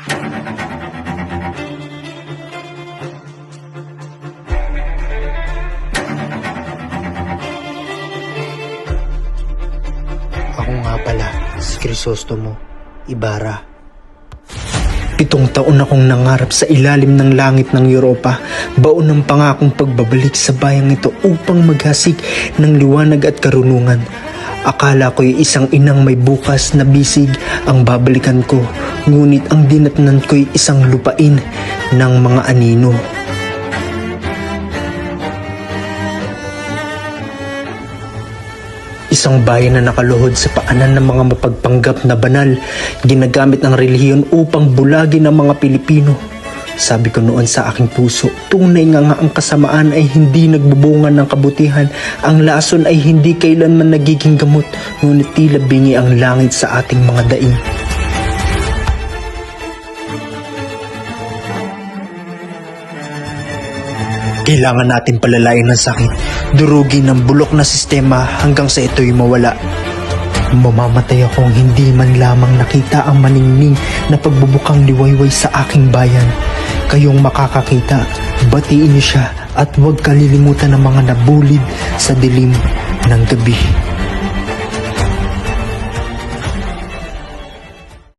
Ako nga pala, si Crisostomo Ibarra. 7 taon akong nangarap sa ilalim ng langit ng Europa, baon ng pangakong pagbabalik sa bayang ito upang maghasik ng liwanag at karunungan. Akala ko'y isang inang may bukas na bisig ang babalikan ko, ngunit ang dinatnan ko'y isang lupain ng mga anino. Isang bayan na nakaluhod sa paanan ng mga mapagpanggap na banal, ginagamit ng relihiyon upang bulagin ang mga Pilipino. Sabi ko noon sa aking puso, tunay nga ang kasamaan ay hindi nagbubunga ng kabutihan, ang lason ay hindi kailanman nagiging gamot, ngunit tila bingi ang langit sa ating mga daing. Kailangan natin palalain ng sakit, durugin ng bulok na sistema hanggang sa ito'y mawala. Mamamatay akong hindi man lamang nakita ang maningning na pagbubukang liwayway sa aking bayan. Kayong makakakita, batiin niyo siya at huwag kalilimutan ng mga nabulid sa dilim ng gabi.